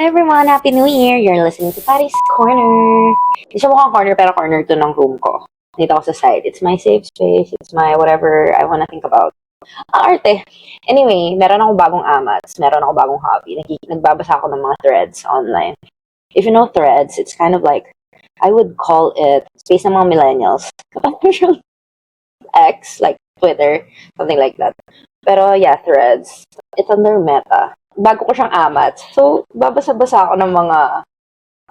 everyone! Happy New Year! You're listening to Paris Corner. Hindi siya mukhang corner, pero corner to ng room ko. Dito ako sa side. It's my safe space. It's my whatever I wanna think about. Arte. Anyway, meron akong bagong amats. Meron akong bagong hobby. Nagbabasa ako ng mga threads online. If you know threads, it's kind of like, I would call it space ng mga millennials. X, like Twitter, something like that. Pero yeah, threads. It's under Meta. Bago ko siyang amat. So, babasa-basa ako ng mga,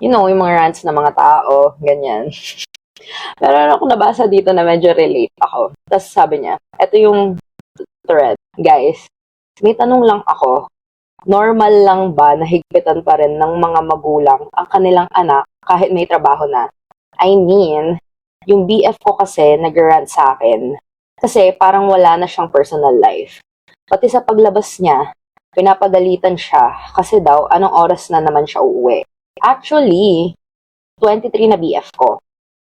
yung mga rants ng mga tao, ganyan. Pero ako nabasa dito na medyo relate ako. Tapos sabi niya, eto yung thread. Guys, may tanong lang ako, normal lang ba na higpitan pa rin ng mga magulang ang kanilang anak kahit may trabaho na? I mean, yung BF ko kasi nag-rant sa akin kasi parang wala na siyang personal life. Pati sa paglabas niya, pinapagalitan siya kasi daw anong oras na naman siya uuwi. Actually, 23 na BF ko.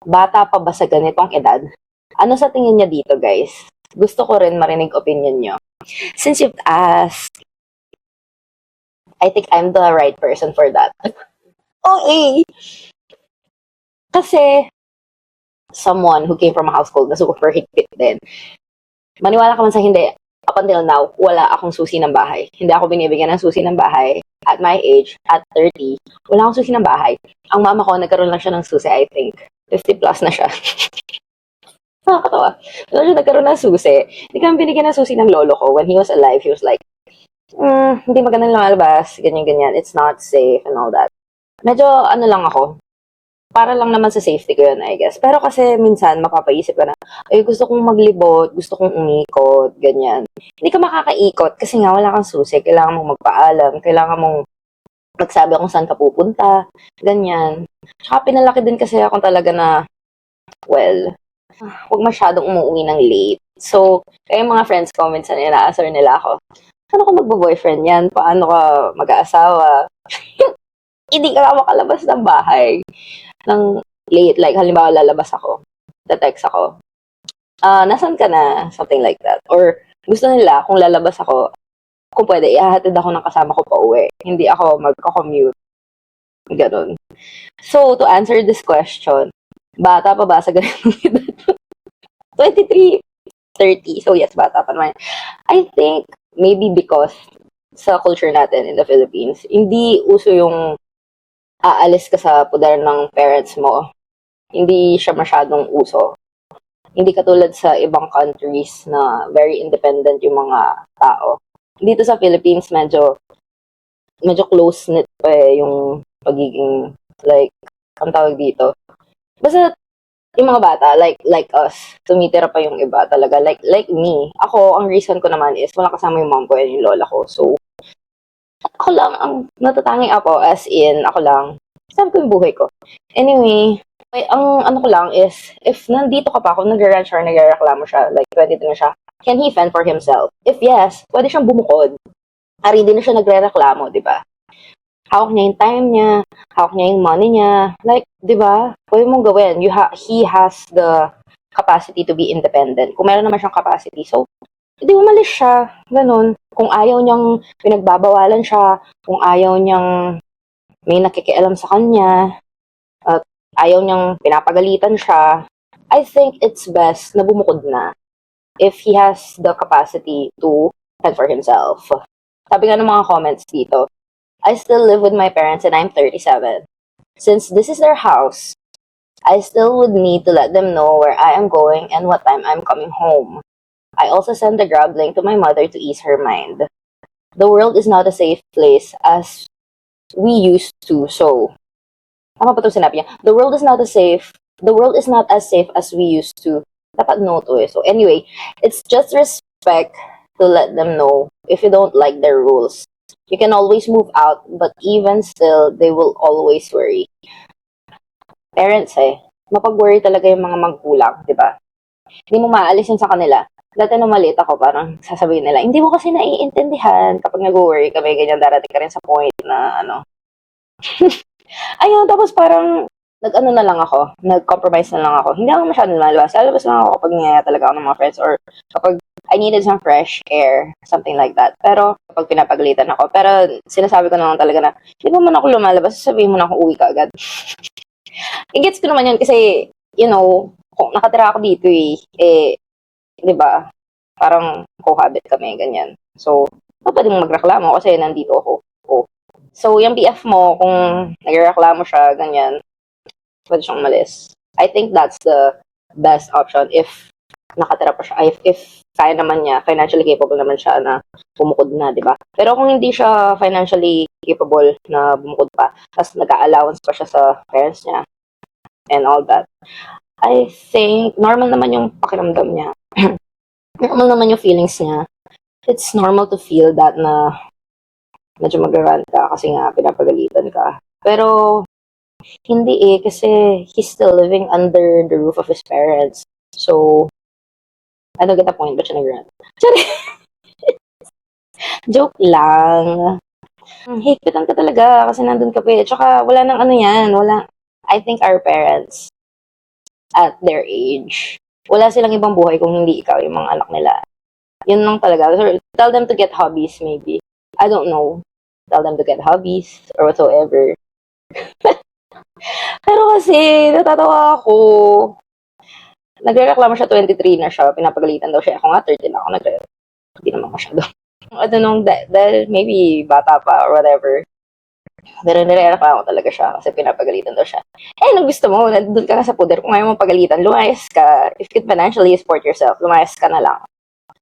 Bata pa ba sa ganitong edad? Ano sa tingin niya dito, guys? Gusto ko rin marinig opinion niyo. Since you've asked, I think I'm the right person for that. Okay. Kasi, someone who came from a household na super higpit din. Maniwala ka man sa hindi, up until now, wala akong susi ng bahay. Hindi ako binibigyan ng susi ng bahay. At my age, at 30, wala akong susi ng bahay. Ang mama ko, nagkaroon lang siya ng susi, I think. 50 plus na siya. Nakakatawa. Wala siya nagkaroon ng susi. Hindi kami binigyan ng susi ng lolo ko. When he was alive, he was like, hindi magandang lumalabas, ganyan-ganyan. It's not safe and all that. Medyo, lang ako. Para lang naman sa safety ko yun, I guess. Pero kasi minsan, mapapaisip ka na, ay, gusto kong maglibot, gusto kong umikot, ganyan. Hindi ka makakaikot kasi nga wala kang susi. Kailangan mong magpaalam. Kailangan mong magsabi kung saan ka pupunta. Ganyan. Tsaka pinalaki din kasi ako talaga na, well, huwag masyadong umuwi ng late. So, kaya mga friends ko, minsan ina-answer nila ako, paano ka magbo-boyfriend yan? Paano ka mag-aasawa? Hindi ka lang makalabas ng bahay ng late. Like, halimbawa, lalabas ako. Text ako. Nasaan ka na? Something like that. Or, gusto nila, kung lalabas ako, kung pwede, ihahatid ako ng kasama ko pa uwi. Hindi ako magko-commute. Ganun. So, to answer this question, bata pa ba sa ganitong edad? 23, 30. So, yes, bata pa naman. I think, maybe because sa culture natin in the Philippines, hindi uso yung aalis ka sa poder ng parents mo. Hindi siya masyadong uso. Hindi katulad sa ibang countries na very independent yung mga tao. Dito sa Philippines, medyo close-knit pa yung pagiging, like, ang tawag dito. Basta, yung mga bata, like us, tumitira pa yung iba talaga. Like me. Ako, ang reason ko naman is, wala kasama yung mom ko and yung lola ko. So, ako lang, ang natatanging ako, as in, ako lang, sabi ko yung buhay ko. Anyway, ang ano ko lang is, if nandito ka pa, kung nag-rant siya or nag-reklamo siya, like 22 na siya, can he fend for himself? If yes, pwede siyang bumukod. Ari din na siya nagre-reklamo, di ba? Hawak niya yung time niya, hawak niya yung money niya. Like, di ba? Pwede mong gawin. He has the capacity to be independent. Kung meron naman siyang capacity, so, hindi umalis siya. Ganun. Kung ayaw niyang pinagbabawalan siya, kung ayaw niyang may nakikialam sa kanya, at ayaw niyang pinapagalitan siya, I think it's best na bumukod na if he has the capacity to fend for himself. Sabi nga ng mga comments dito, I still live with my parents and I'm 37. Since this is their house, I still would need to let them know where I am going and what time I'm coming home. I also send the Grab link to my mother to ease her mind. The world is not a safe place as we used to, so tama pa itong sinabi niya. The world is not as safe as we used to. Dapat no to eh. So anyway, it's just respect to let them know if you don't like their rules. You can always move out, but even still, they will always worry. Parents mapag-worry talaga yung mga magulang, di ba? Hindi mo maalis yun sa kanila. Dati nung maliit ako, parang sasabihin nila, hindi mo kasi naiintindihan kapag nag-worry kami, ganyan, darating ka rin sa point na, ayun, tapos parang, nag-ano na lang ako, nag-compromise na lang ako. Hindi ako masyadong lumalabas. Lalabas lang ako kapag niyaya talaga ako ng mga friends or kapag I needed some fresh air, something like that. Pero kapag pinapagalitan ako, pero sinasabi ko naman talaga na, hindi pa man ako lumalabas, sabihin mo na ako uwi ka agad. I-gets ko naman yun kasi, you know, kung nakatira ako dito di ba, parang cohabit kami, ganyan. So, pwede mong magreklamo kasi nandito ako. Oh. So, yung BF mo, kung nagreklamo siya, ganyan, pwede siyang umalis. I think that's the best option if nakatira pa siya. If kaya naman niya, financially capable naman siya na bumukod na, di ba? Pero kung hindi siya financially capable na bumukod pa, tapos nag-allowance pa siya sa parents niya and all that, I think normal naman yung pakiramdam niya. Normal naman yung feelings niya. It's normal to feel that na medyo mag-rant ka kasi nga pinapagalitan ka. Pero hindi kasi he's still living under the roof of his parents. So, I don't get the point, ba't siya nag-rant? Joke lang. Higpitan ka talaga kasi nandun ka pa. Tsaka wala nang ano yan. I think our parents at their age, wala silang ibang buhay kung hindi ikaw yung mga anak nila. Yun lang talaga. So, tell them to get hobbies maybe. I don't know. Tell them to get hobbies or whatsoever. Pero kasi, natatawa ako. Nagrereklamo siya, 23 na siya. Pinapagalitan daw siya. Ako nga, 13 na ako. Hindi naman masyado. I don't know, dahil maybe bata pa or whatever. Pero nirereklamo talaga siya kasi pinapagalitan daw siya. Nung gusto mo, nandun ka sa puder. Kung ayaw mo pagalitan, lumayas ka. If you can financially support yourself, lumayas ka na lang.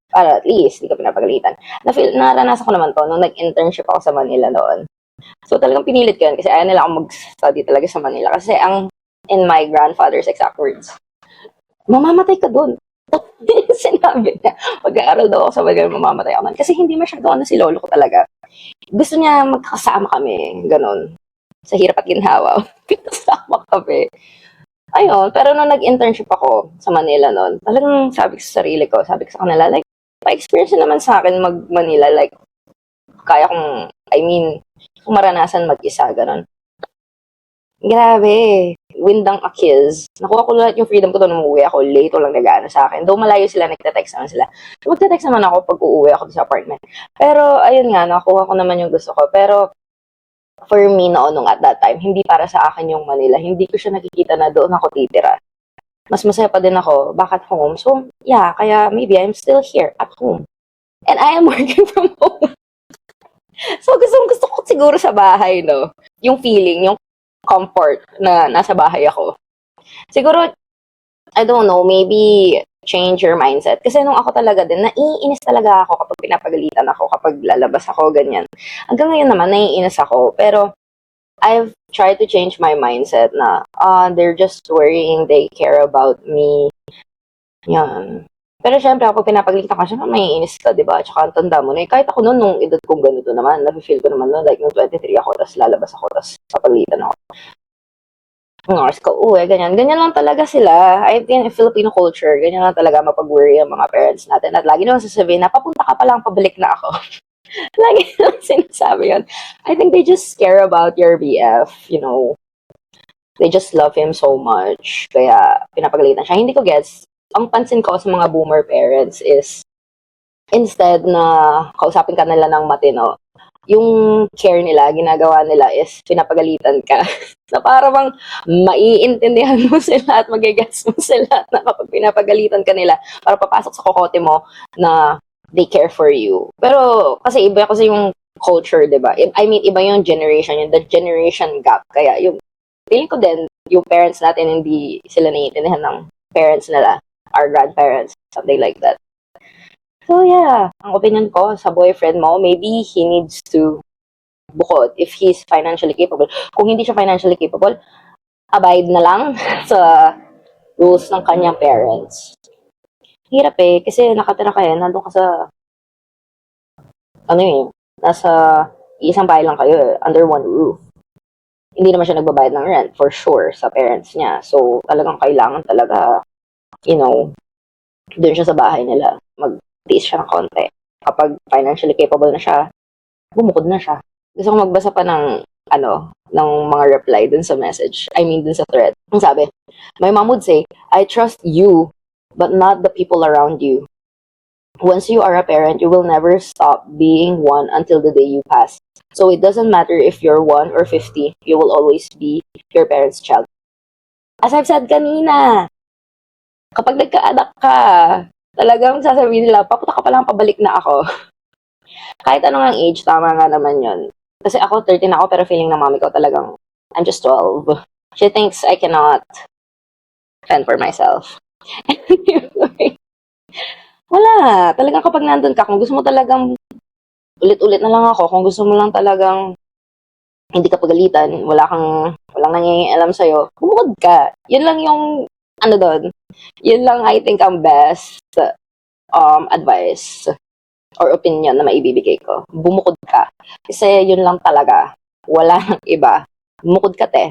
Para at least, hindi ka pinapagalitan. Naranasan ko naman to nung nag-internship ako sa Manila noon. So talagang pinilit ko yun kasi ayaw nila ako mag-study talaga sa Manila. Kasi in my grandfather's exact words, mamamatay ka dun. Sinabi niya, pag-aaral daw ako sa Manila, mamamatay ako. Kasi hindi masyado si lolo ko talaga. Gusto niya magkasama kami, ganon. Sa hirap at ginhawa. Kasama kami. Ayun, pero nung nag-internship ako sa Manila noon, talagang sabi ko sa sarili ko, sabi ko sa kanila, like, pa-experience naman sa akin mag-Manila, like, kaya kong, kung maranasan mag-isa, ganon. Grabe, windang a kiss. Nakuha ko lahat yung freedom ko doon nung umuwi ako, late lang nag-ano sa akin. Though malayo sila, nagte-text naman sila. So, magte-text naman ako pag uuwi ako sa apartment. Pero, ayun nga, nakuha ko naman yung gusto ko. Pero, for me noon at that time, hindi para sa akin yung Manila. Hindi ko siya nakikita na doon ako titira. Mas masaya pa din ako back at home. So, yeah, kaya maybe I'm still here at home. And I am working from home. So, gusto ko siguro sa bahay, no? Yung feeling, yung comfort na nasa bahay ako. Siguro, I don't know, maybe change your mindset. Kasi nung ako talaga din, naiinis talaga ako kapag pinapagalitan ako, kapag lalabas ako, ganyan. Hanggang ngayon naman, naiinis ako. Pero, I've tried to change my mindset na, they're just worrying, they care about me. Yan. Pero syempre, ako pinapagalitan ka, syempre maiinis ka, diba? Tsaka ang tanda mo na, kahit ako noon, nung edad kong ganito naman, nafe-feel ko naman noon, like, nung 23 ako, tapos lalabas ako, tapos papagalitan ako. Ng oras ko, ganyan. Ganyan lang talaga sila. I think in Filipino culture, ganyan lang talaga mapag-worry ang mga parents natin. At lagi naman sasabihin na, papunta ka pa lang, pabalik na ako. Lagi naman sinasabi yun. I think they just care about your BF, you know. They just love him so much. Kaya, pinapagalitan siya. Hindi ko gets. Ang pansin ko sa mga boomer parents is, instead na kausapin ka nila ng matino, yung care nila, ginagawa nila is pinapagalitan ka. Na para bang maiintindihan mo sila at magigets mo sila na kapag pinapagalitan ka nila para papasok sa kokote mo na they care for you. Pero kasi iba kasi yung culture, 'di ba? I mean, iba yung generation, yung the generation gap. Kaya yung feeling ko din, yung parents natin hindi sila naiintindihan ng parents nila, our grandparents, something like that. So yeah, ang opinion ko sa boyfriend mo, maybe he needs to bukod if he's financially capable. Kung hindi siya financially capable, abide na lang sa rules ng kanyang parents. Hirap kasi nakatira ka nandun ka sa, nasa isang bahay lang kayo, under one roof. Hindi naman siya nagbabayad ng rent, for sure, sa parents niya. So, talagang kailangan talaga, dun siya sa bahay nila. Mag-tiis siya ng konti. Kapag financially capable na siya, bumukod na siya. Gusto ko magbasa pa ng ng mga reply dun sa message. I mean, dun sa thread. Ang sabi, my mom would say, I trust you, but not the people around you. Once you are a parent, you will never stop being one until the day you pass. So it doesn't matter if you're 1 or 50, you will always be your parent's child. As I've said kanina, kapag nagka-anak ka, talagang sasabihin nila, papunta ka pa lang, pabalik na ako. Kahit anong ang age, tama nga naman yun. Kasi ako, 13 ako, pero feeling ng mami ko talagang, I'm just 12. She thinks I cannot fend for myself. Wala. Talagang kapag nandun ka, kung gusto mo talagang ulit-ulit na lang ako, kung gusto mo lang talagang hindi ka pagalitan, walang nangingialam sa'yo, bumukod ka. Yun lang yung, doon, yun lang I think ang best advice or opinion na maibibigay ko. Bumukod ka. Kasi yun lang talaga. Wala nang iba. Bumukod ka, te.